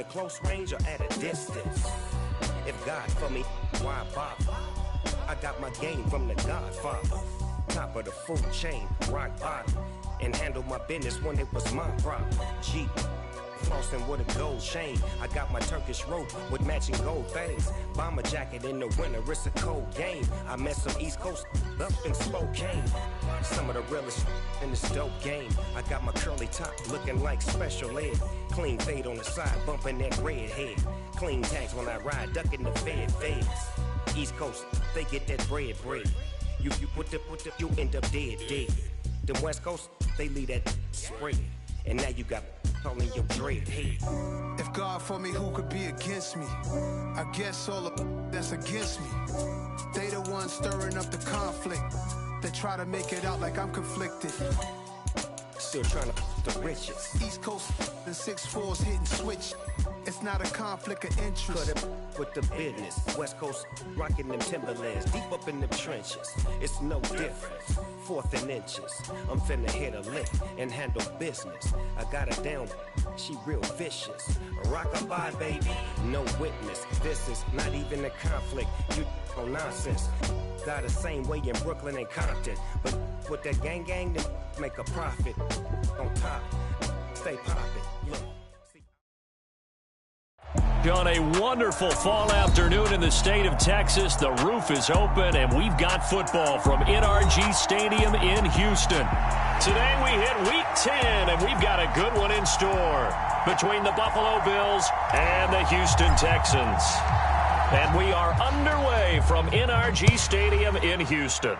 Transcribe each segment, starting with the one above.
whether close range or at a distance. If God for me, why bother? I got my game from the Godfather. Top of the food chain, rock bottom. And handle my business when it was my problem. Jeep, flossing with a gold chain. I got my Turkish rope with matching gold things. Bomber jacket in the winter, it's a cold game. I met some East Coast up in Spokane. Some of the realest in this dope game. I got my curly top looking like special ed. Clean fade on the side, bumping that red head. Clean tags when I ride, ducking the feds. East Coast, they get that bread. You put the, you end up dead. The West Coast, they leave that spread. And now you got calling your dread head. If God for me, who could be against me? I guess all of that's against me. They the ones stirring up the conflict. They try to make it out like I'm conflicted. Still trying to the riches. East Coast and 6'4's hitting switch. It's not a conflict of interest. Cut it with the business. West Coast rocking them Timberlands, deep up in the trenches. It's no difference. 4th and inches. I'm finna hit a lick and handle business. I got her down, she real vicious. Rock-a-bye, baby, no witness. This is not even a conflict. You on nonsense. Got the same way in Brooklyn and Compton, but with that gang, then make a profit. On top, stay poppin'. Look. On a wonderful fall afternoon in the state of Texas, the roof is open, and we've got football from NRG Stadium in Houston. Today we hit Week 10, and we've got a good one in store between the Buffalo Bills and the Houston Texans. And we are underway from NRG Stadium in Houston.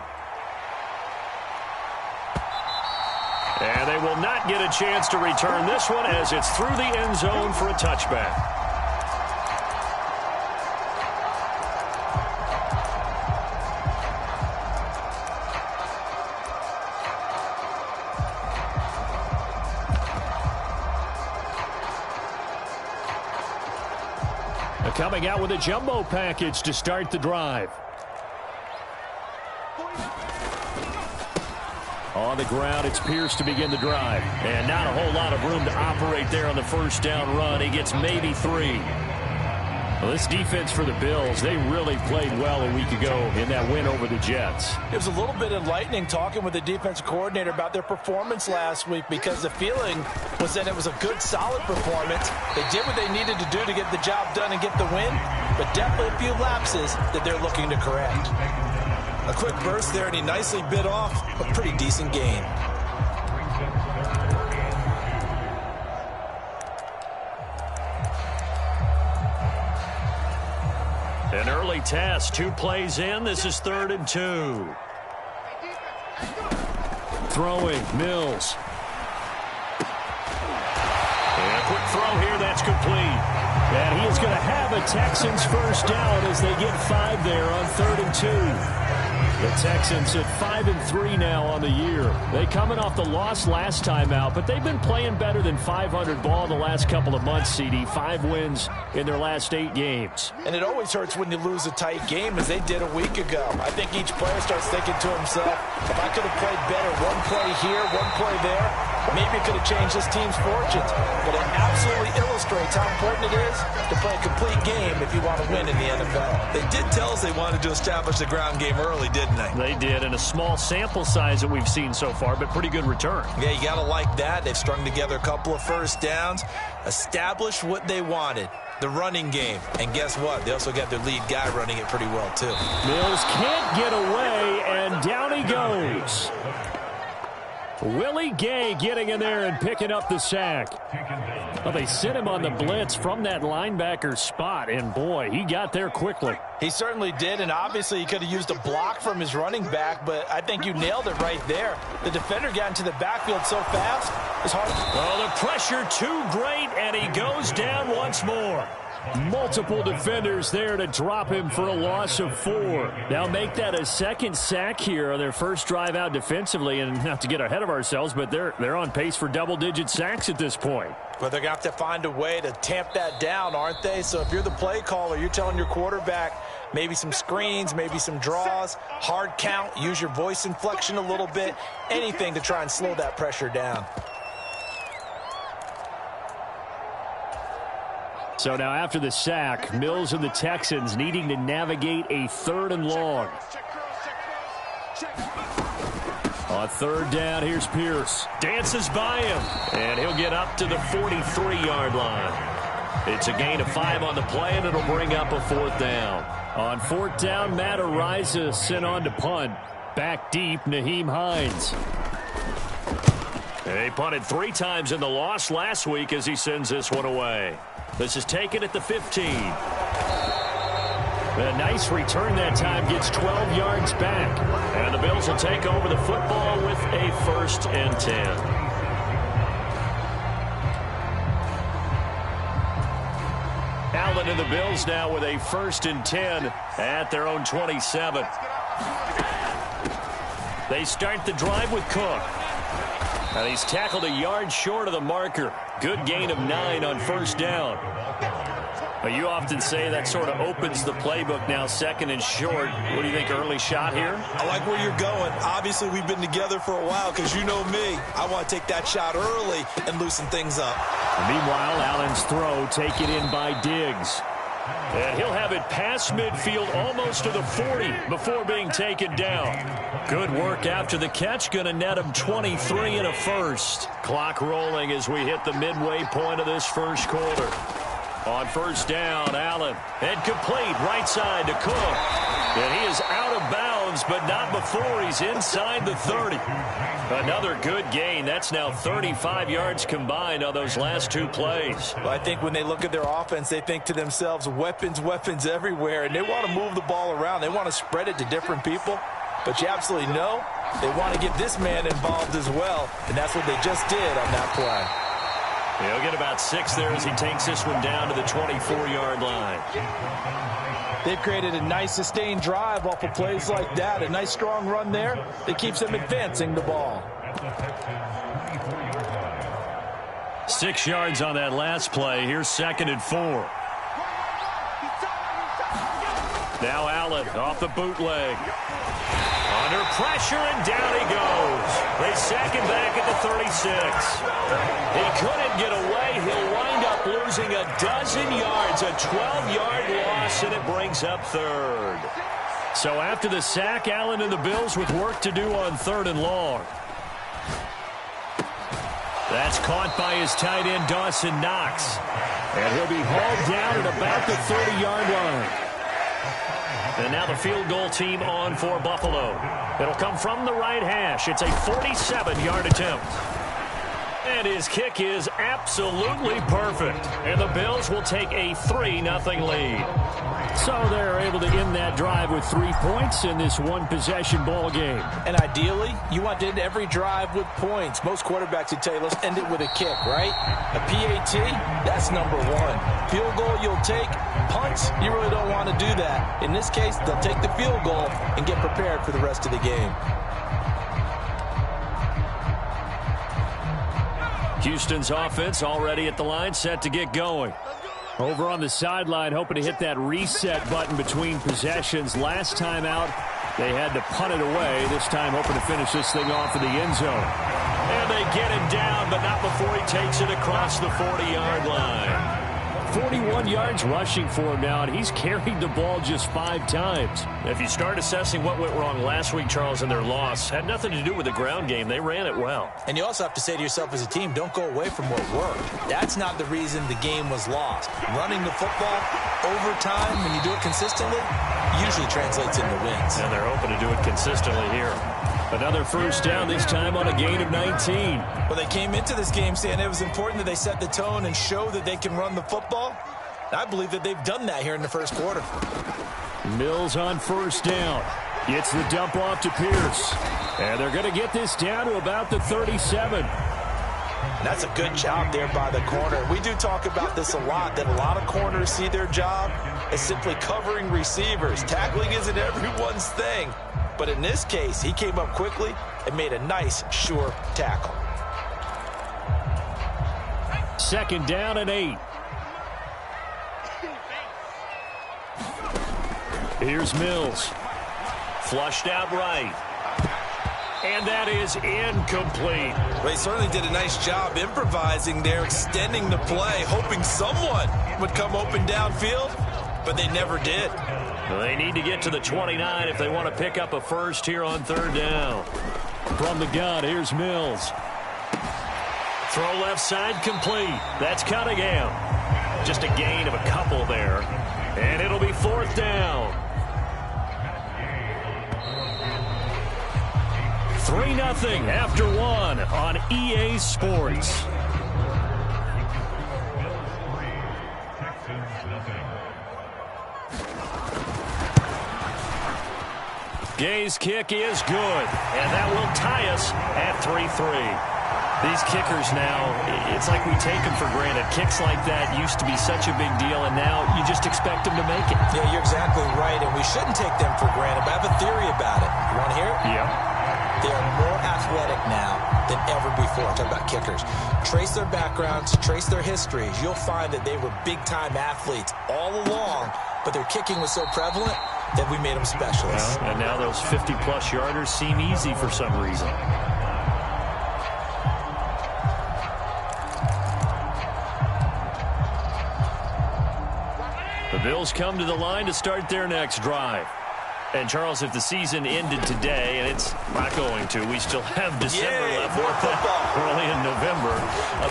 And they will not get a chance to return this one as it's through the end zone for a touchback. Coming out with a jumbo package to start the drive. On the ground, it's Pierce to begin the drive. And not a whole lot of room to operate there on the first down run. He gets maybe 3. Well, this defense for the Bills, they really played well a week ago in that win over the Jets. It was a little bit enlightening talking with the defensive coordinator about their performance last week, because the feeling was that it was a good, solid performance. They did what they needed to do to get the job done and get the win, but definitely a few lapses that they're looking to correct. A quick burst there, and he nicely bit off a pretty decent gain. An early test, 2 plays in. This is 3rd and 2. Throwing, Mills. And a quick throw here, that's complete. And he is going to have a Texans first down as they get 5 there on 3rd and 2. The Texans at 5-3 now on the year. They coming off the loss last time out, but they've been playing better than 500 ball the last couple of months, CD. 5 wins in their last 8 games. And it always hurts when you lose a tight game, as they did a week ago. I think each player starts thinking to himself, if I could have played better, one play here, one play there, maybe it could have changed this team's fortunes. But it absolutely illustrates how important it is to play a complete game if you want to win in the NFL. They did tell us they wanted to establish the ground game early, didn't they? They did, in a small sample size that we've seen so far, but pretty good return. Yeah, you got to like that. They've strung together a couple of first downs, established what they wanted, the running game. And guess what? They also got their lead guy running it pretty well, too. Mills can't get away, and down he goes. Willie Gay getting in there and picking up the sack. Well, they sent him on the blitz from that linebacker spot, and boy, he got there quickly. He certainly did, and obviously he could have used a block from his running back, but I think you nailed it right there. The defender got into the backfield so fast, it's hard. Oh, the pressure too great, and he goes down once more. Multiple defenders there to drop him for a loss of 4. Now make that a second sack here on their first drive out defensively, and not to get ahead of ourselves, but they're on pace for double-digit sacks at this point. But they're going to have to find a way to tamp that down, aren't they? So if you're the play caller, you're telling your quarterback maybe some screens, maybe some draws, hard count, use your voice inflection a little bit, anything to try and slow that pressure down. So now after the sack, Mills and the Texans needing to navigate a 3rd and long. On 3rd down, here's Pierce. Dances by him, and he'll get up to the 43-yard line. It's a gain of 5 on the play, and it'll bring up a 4th down. On 4th down, Matt Ariza sent on to punt. Back deep, Nyheim Hines. They punted 3 times in the loss last week as he sends this one away. This is taken at the 15. A nice return that time, gets 12 yards back. And the Bills will take over the football with a 1st and 10. Allen and the Bills now with a 1st and 10 at their own 27. They start the drive with Cook. And he's tackled a yard short of the marker. Good gain of 9 on 1st down. But you often say that sort of opens the playbook now, 2nd and short. What do you think, early shot here? I like where you're going. Obviously, we've been together for a while because you know me. I want to take that shot early and loosen things up. Meanwhile, Allen's throw taken in by Diggs. And he'll have it past midfield almost to the 40 before being taken down. Good work after the catch. Going to net him 23 and a 1st. Clock rolling as we hit the midway point of this 1st quarter. On 1st down, Allen. And complete right side to Cook. And he is out of bounds, but not before he's inside the 30. Another good gain. That's now 35 yards combined on those last 2 plays. Well, I think when they look at their offense, they think to themselves, weapons, weapons everywhere. And they want to move the ball around. They want to spread it to different people. But you absolutely know they want to get this man involved as well. And that's what they just did on that play. He'll get about 6 there as he takes this one down to the 24-yard line. They've created a nice sustained drive off of plays like that. A nice strong run there that keeps them advancing the ball. 6 yards on that last play. Here's 2nd and 4. Now Allen off the bootleg. Under pressure, and down he goes. They sack him back at the 36. He couldn't get away. He'll wind up losing a dozen yards, a 12-yard loss, and it brings up 3rd. So after the sack, Allen and the Bills with work to do on 3rd and long. That's caught by his tight end, Dawson Knox. And he'll be hauled down at about the 30-yard line. And now the field goal team on for Buffalo. It'll come from the right hash. It's a 47-yard attempt. And his kick is absolutely perfect. And the Bills will take a 3-0 lead. So they're able to end that drive with 3 points in this one-possession ball game. And ideally, you want to end every drive with points. Most quarterbacks would tell you, let's end it with a kick, right? A PAT, that's number 1. Field goal you'll take. Punts, you really don't want to do that. In this case, they'll take the field goal and get prepared for the rest of the game. Houston's offense already at the line, set to get going. Over on the sideline, hoping to hit that reset button between possessions. Last time out, they had to punt it away. This time, hoping to finish this thing off in the end zone. And they get him down, but not before he takes it across the 40-yard line. 41 yards rushing for him now, and he's carried the ball just 5 times. If you start assessing what went wrong last week, Charles, in their loss, had nothing to do with the ground game. They ran it well. And you also have to say to yourself as a team, don't go away from what worked. That's not the reason the game was lost. Running the football over time, when you do it consistently, usually translates into wins. And they're hoping to do it consistently here. Another first down, this time on a gain of 19. Well, they came into this game saying it was important that they set the tone and show that they can run the football. I believe that they've done that here in the first quarter. Mills on first down. Gets the dump off to Pierce. And they're going to get this down to about the 37. That's a good job there by the corner. We do talk about this a lot, that a lot of corners see their job as simply covering receivers. Tackling isn't everyone's thing. But in this case, he came up quickly and made a nice, sure tackle. 2nd down and 8. Here's Mills. Flushed out right. And that is incomplete. Well, he certainly did a nice job improvising there, extending the play, hoping someone would come open downfield, but they never did. They need to get to the 29 if they want to pick up a first here on 3rd down. From the gun, here's Mills. Throw left side complete. That's Cunningham. Just a gain of a couple there. And it'll be 4th down. 3-0 after 1 on EA Sports. Gay's kick is good, and that will tie us at 3-3. These kickers now, it's like we take them for granted. Kicks like that used to be such a big deal, and now you just expect them to make it. Yeah, you're exactly right, and we shouldn't take them for granted, but I have a theory about it. You want to hear it? Yeah. They are more athletic now than ever before. I'm talking about kickers. Trace their backgrounds, trace their histories. You'll find that they were big-time athletes all along, but their kicking was so prevalent that we made them specialists. Well, and now those 50-plus yarders seem easy for some reason. The Bills come to the line to start their next drive. And, Charles, if the season ended today, and it's not going to, we still have December left. More football. Early in November.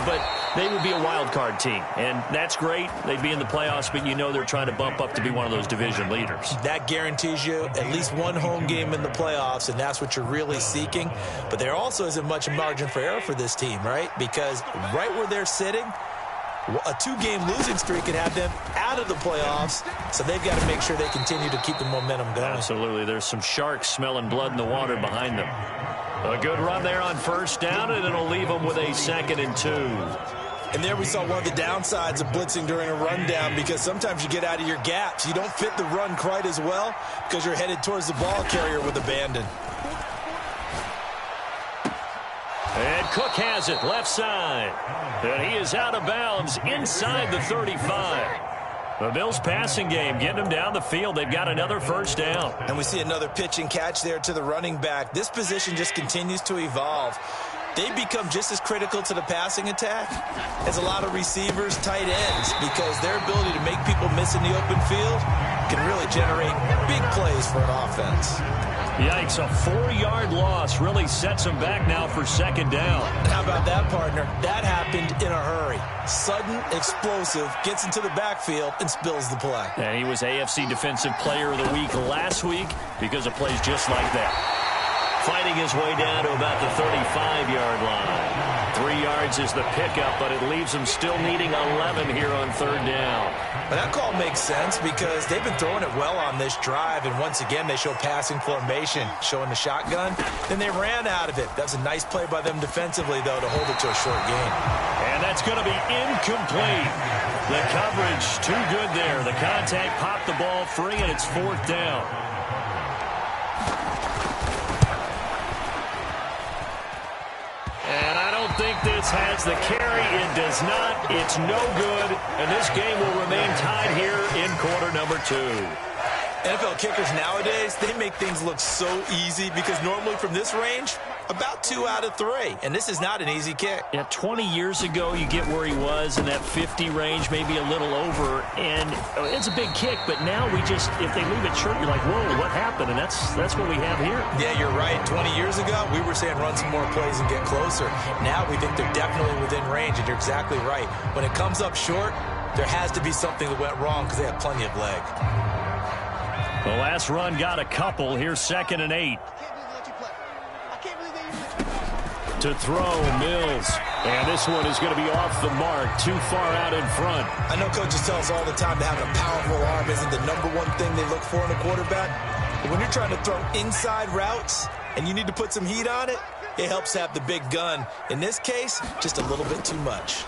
But they would be a wild card team, and that's great. They'd be in the playoffs, but you know they're trying to bump up to be one of those division leaders. That guarantees you at least one home game in the playoffs, and that's what you're really seeking. But there also isn't much margin for error for this team, right? Because right where they're sitting, a 2-game losing streak could have them out of the playoffs, so they've got to make sure they continue to keep the momentum going. Absolutely. There's some sharks smelling blood in the water behind them. A good run there on 1st down, and it'll leave them with a 2nd and 2. And there we saw one of the downsides of blitzing during a rundown, because sometimes you get out of your gaps. You don't fit the run quite as well because you're headed towards the ball carrier with abandon. And Cook has it, left side. And he is out of bounds inside the 35. The Bills passing game getting them down the field. They've got another 1st down. And we see another pitch and catch there to the running back. This position just continues to evolve. They become just as critical to the passing attack as a lot of receivers, tight ends, because their ability to make people miss in the open field can really generate big plays for an offense. Yikes, a 4-yard loss really sets them back now for 2nd down. How about that, partner? That happened in a hurry. Sudden, explosive, gets into the backfield and spills the play. And he was AFC Defensive Player of the Week last week because of plays just like that. Fighting his way down to about the 35-yard line. 3 yards is the pickup, but it leaves him still needing 11 here on 3rd down. But that call makes sense because they've been throwing it well on this drive, and once again they show passing formation, showing the shotgun. Then they ran out of it. That's a nice play by them defensively, though, to hold it to a short gain. And that's going to be incomplete. The coverage too good there. The contact popped the ball free, and it's 4th down. And I don't think this has the carry. It does not. It's no good. And this game will remain tied here in quarter number 2. NFL kickers nowadays, they make things look so easy because normally from this range, about 2 out of 3. And this is not an easy kick. Yeah, 20 years ago, you get where he was in that 50 range, maybe a little over. And it's a big kick, but now we just, if they leave it short, you're like, whoa, what happened? And that's what we have here. Yeah, you're right. 20 years ago, we were saying run some more plays and get closer. Now we think they're definitely within range, and you're exactly right. When it comes up short, there has to be something that went wrong because they have plenty of leg. The last run got a couple. Here's 2nd and 8. To throw, Mills. And this one is going to be off the mark, too far out in front. I know coaches tell us all the time that having a powerful arm isn't the #1 thing they look for in a quarterback. But when you're trying to throw inside routes and you need to put some heat on it, it helps have the big gun. In this case, just a little bit too much.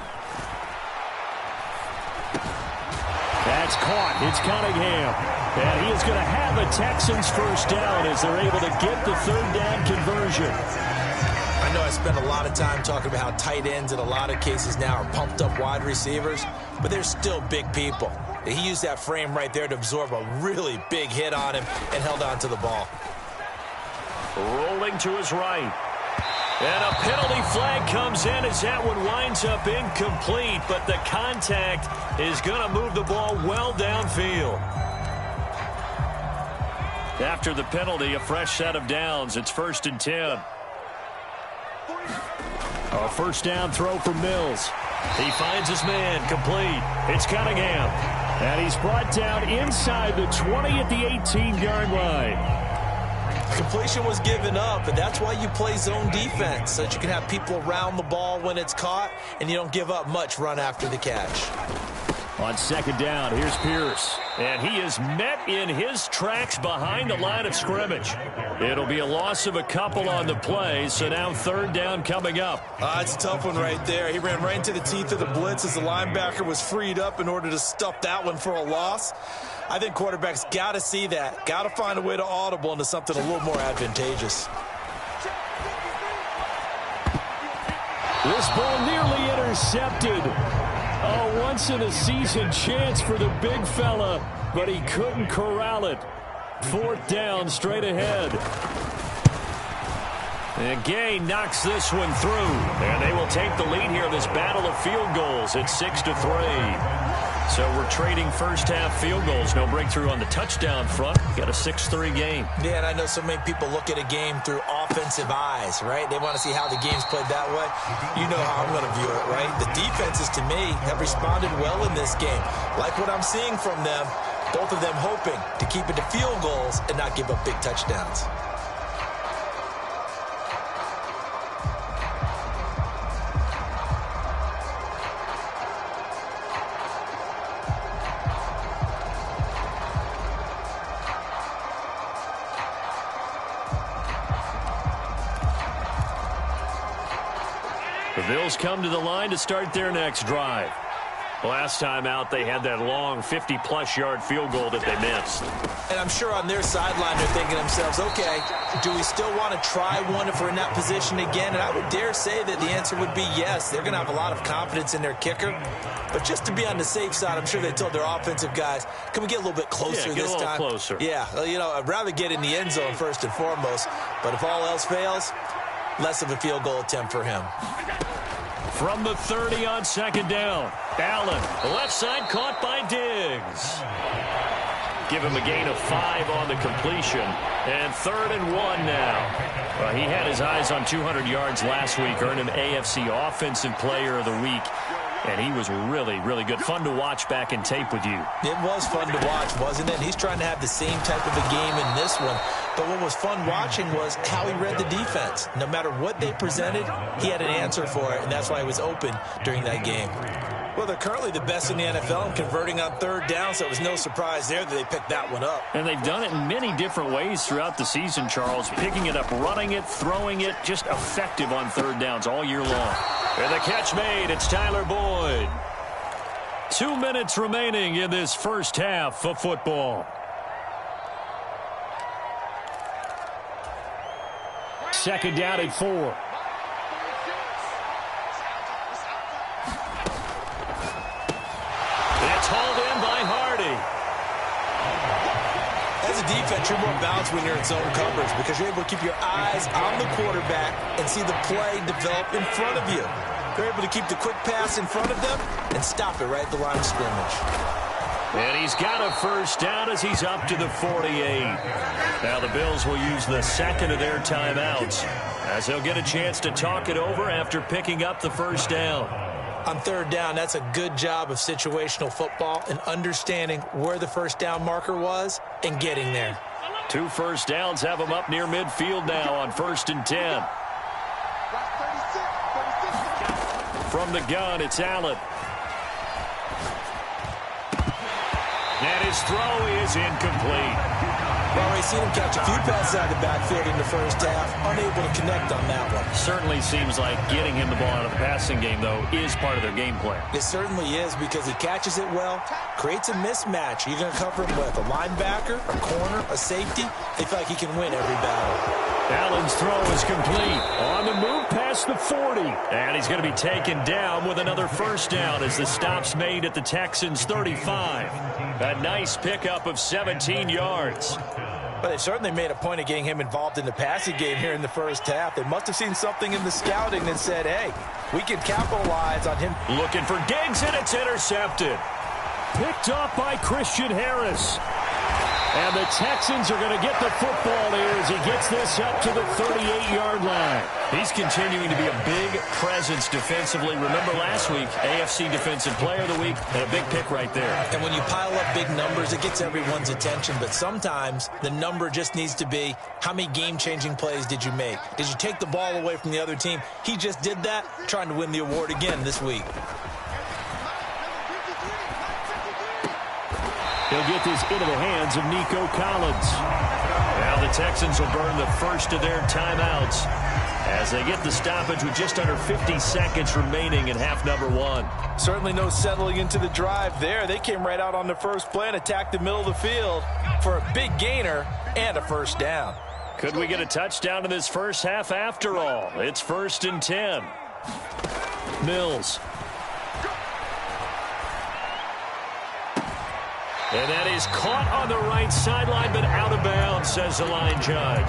That's caught. It's Cunningham. And he is going to have a Texans 1st down as they're able to get the 3rd down conversion. I know I spent a lot of time talking about how tight ends in a lot of cases now are pumped up wide receivers, but they're still big people. He used that frame right there to absorb a really big hit on him and held on to the ball. Rolling to his right. And a penalty flag comes in as that one winds up incomplete, but the contact is going to move the ball well downfield. After the penalty, a fresh set of downs. It's 1st and 10. A first down throw from Mills. He finds his man, complete. It's Cunningham. And he's brought down inside the 20 at the 18-yard line. Completion was given up, but that's why you play zone defense, so that you can have people around the ball when it's caught, and you don't give up much run after the catch. On 2nd down, here's Pierce. And he is met in his tracks behind the line of scrimmage. It'll be a loss of a couple on the play, so now 3rd down coming up. It's a tough one right there. He ran right into the teeth of the blitz as the linebacker was freed up in order to stuff that one for a loss. I think quarterbacks got to see that. Got to find a way to audible into something a little more advantageous. This ball nearly intercepted. A once-in-a-season chance for the big fella, but he couldn't corral it. 4th down, straight ahead. And Gay knocks this one through, and they will take the lead here in this battle of field goals. It's 6-3. So we're trading first-half field goals. No breakthrough on the touchdown front. Got a 6-3 game. Yeah, and I know so many people look at a game through offensive eyes, right? They want to see how the game's played that way. You know how I'm going to view it, right? The defenses, to me, have responded well in this game. Like what I'm seeing from them, both of them hoping to keep it to field goals and not give up big touchdowns. The Bills come to the line to start their next drive. Last time out, they had that long 50-plus yard field goal that they missed. And I'm sure on their sideline they're thinking to themselves, okay, do we still want to try one if we're in that position again? And I would dare say that the answer would be yes. They're going to have a lot of confidence in their kicker. But just to be on the safe side, I'm sure they told their offensive guys, can we get a little bit closer this time? Get a little closer. Yeah, you know, I'd rather get in the end zone first and foremost. But if all else fails, less of a field goal attempt for him. From the 30 on 2nd down. Allen, left side, caught by Diggs. Give him a gain of 5 on the completion. And 3rd and 1 now. Well, he had his eyes on 200 yards last week, earned him AFC Offensive Player of the Week. And he was really, really good. Fun to watch back in tape with you. It was fun to watch, wasn't it? He's trying to have the same type of a game in this one. But what was fun watching was how he read the defense. No matter what they presented, he had an answer for it, and that's why he was open during that game. Well, they're currently the best in the NFL in converting on 3rd down, so it was no surprise there that they picked that one up. And they've done it in many different ways throughout the season, Charles. Picking it up, running it, throwing it, just effective on 3rd downs all year long. And the catch made, it's Tyler Boyd. 2 minutes remaining in this first half of football. Second down at 4. It's hauled in by Hardy. As a defense, you're more balanced when you're in zone coverage because you're able to keep your eyes on the quarterback and see the play develop in front of you. You're able to keep the quick pass in front of them and stop it right at the line of scrimmage. And he's got a first down as he's up to the 48. Now the Bills will use the second of their timeouts as they'll get a chance to talk it over after picking up the first down. On 3rd down, that's a good job of situational football and understanding where the first down marker was and getting there. 2 first downs have them up near midfield now on 1st and 10. From the gun, it's Allen. And his throw is incomplete. Well, we've seen him catch a few passes out of the backfield in the first half, unable to connect on that one. Certainly seems like getting him the ball out of the passing game, though, is part of their game plan. It certainly is because he catches it well, creates a mismatch. You're going to cover him with a linebacker, a corner, a safety. They feel like he can win every battle. Allen's throw is complete. On the move past the 40. And he's going to be taken down with another first down as the stop's made at the Texans' 35. A nice pickup of 17 yards. Well, they certainly made a point of getting him involved in the passing game here in the first half. They must have seen something in the scouting that said, hey, we can capitalize on him. Looking for Diggs, and it's intercepted. Picked off by Christian Harris. And the Texans are going to get the football here as he gets this up to the 38-yard line. He's continuing to be a big presence defensively. Remember last week, AFC Defensive Player of the Week, and a big pick right there. And when you pile up big numbers, it gets everyone's attention. But sometimes the number just needs to be, how many game-changing plays did you make? Did you take the ball away from the other team? He just did that, trying to win the award again this week. He'll get this into the hands of Nico Collins. Now the Texans will burn the first of their timeouts as they get the stoppage with just under 50 seconds remaining in half number one. Certainly no settling into the drive there. They came right out on the first play and attacked the middle of the field for a big gainer and a first down. Could we get a touchdown in this first half after all? It's 1st and 10. Mills. And that is caught on the right sideline, but out of bounds, says the line judge.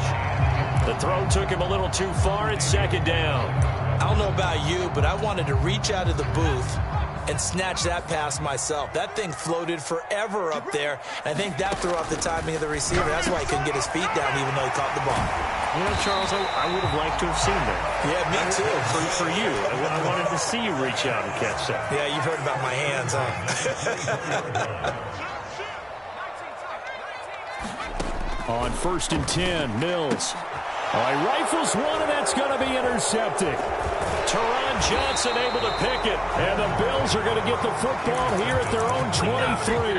The throw took him a little too far. It's 2nd down. I don't know about you, but I wanted to reach out of the booth and snatch that pass myself. That thing floated forever up there. And I think that threw off the timing of the receiver. That's why he couldn't get his feet down even though he caught the ball. You know, Charles, I would have liked to have seen that. Yeah, me too. For you. I wanted to see you reach out and catch that. Yeah, you've heard about my hands, huh? On 1st and 10, Mills. He rifles one, and that's going to be intercepted. Teron Johnson able to pick it, and the Bills are going to get the football here at their own 23.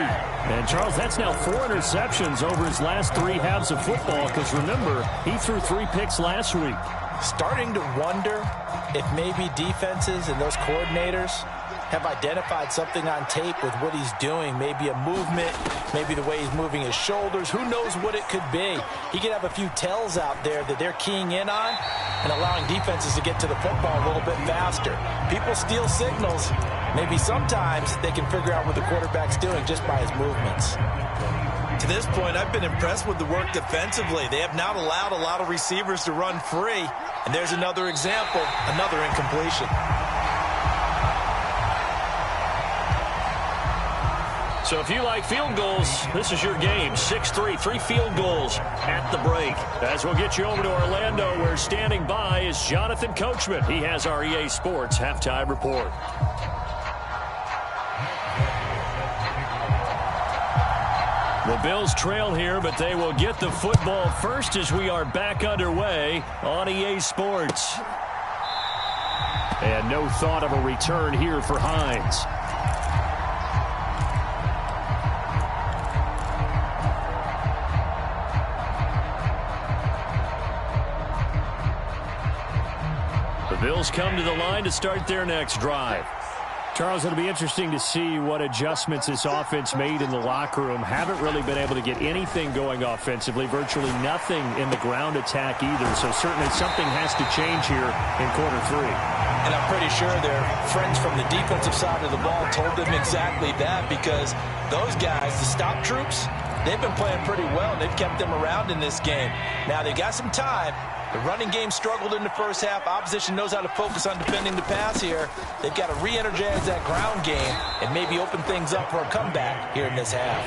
And, Charles, that's now 4 interceptions over his last 3 halves of football, because, remember, he threw 3 picks last week. Starting to wonder if maybe defenses and those coordinators have identified something on tape with what he's doing. Maybe a movement, maybe the way he's moving his shoulders. Who knows what it could be? He could have a few tells out there that they're keying in on and allowing defenses to get to the football a little bit faster. People steal signals. Maybe sometimes they can figure out what the quarterback's doing just by his movements. To this point, I've been impressed with the work defensively. They have not allowed a lot of receivers to run free. And there's another example, another incompletion. So if you like field goals, this is your game. 6-3, 3 field goals at the break. As we'll get you over to Orlando, where standing by is Jonathan Coachman. He has our EA Sports Halftime Report. The Bills trail here, but they will get the football first as we are back underway on EA Sports. And no thought of a return here for Hines. The Bills come to the line to start their next drive. Charles, it'll be interesting to see what adjustments this offense made in the locker room. Haven't really been able to get anything going offensively, virtually nothing in the ground attack either. So certainly something has to change here in quarter 3. And I'm pretty sure their friends from the defensive side of the ball told them exactly that, because those guys, the stop troops, they've been playing pretty well, and they've kept them around in this game. Now, they've got some time. The running game struggled in the first half. Opposition knows how to focus on defending the pass here. They've got to re-energize that ground game and maybe open things up for a comeback here in this half.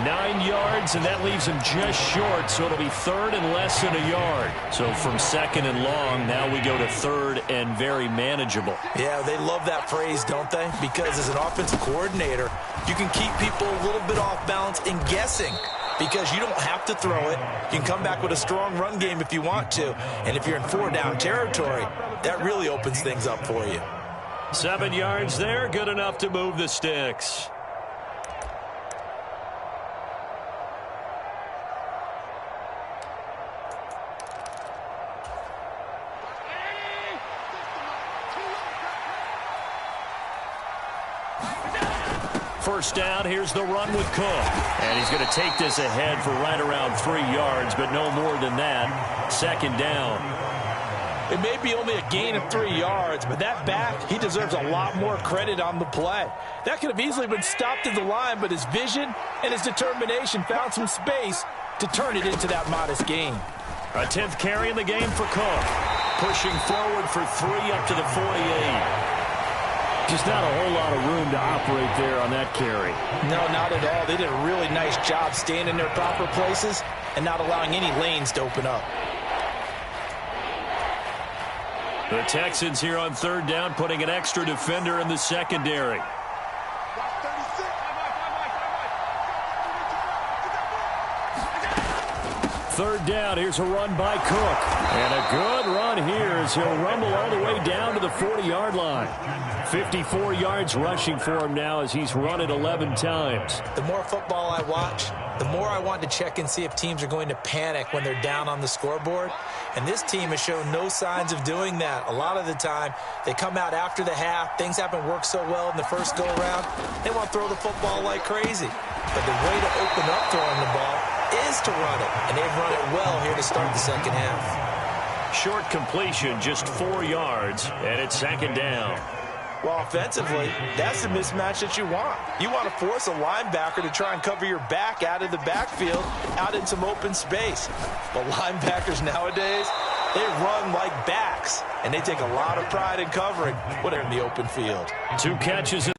9 yards, and that leaves him just short, so it'll be 3rd and less than a yard. So from 2nd and long, now we go to 3rd and very manageable. Yeah, they love that phrase, don't they? Because as an offensive coordinator, you can keep people a little bit off balance and guessing, because you don't have to throw it. You can come back with a strong run game if you want to. And if you're in 4-down territory, that really opens things up for you. 7 yards there, good enough to move the sticks. First down, here's the run with Cook. And he's going to take this ahead for right around 3 yards, but no more than that. 2nd down. It may be only a gain of 3 yards, but that back, he deserves a lot more credit on the play. That could have easily been stopped at the line, but his vision and his determination found some space to turn it into that modest gain. A 10th carry in the game for Cook. Pushing forward for 3 up to the 48. Just not a whole lot of room to operate there on that carry. No, not at all. They did a really nice job staying in their proper places and not allowing any lanes to open up. The Texans here on 3rd down, putting an extra defender in the secondary. Third down, here's a run by Cook. And a good run here as he'll rumble all the way down to the 40-yard line. 54 yards rushing for him now as he's run it 11 times. The more football I watch, the more I want to check and see if teams are going to panic when they're down on the scoreboard. And this team has shown no signs of doing that. A lot of the time, they come out after the half. Things haven't worked so well in the first go-around. They want to throw the football like crazy. But the way to open up throwing the ball is to run it. And they've run it well here to start the second half. Short completion, just 4 yards, and it's 2nd down. Well, offensively, that's the mismatch that you want. You want to force a linebacker to try and cover your back out of the backfield, out in some open space. But linebackers nowadays, they run like backs, and they take a lot of pride in covering when they're in the open field. 2 catches.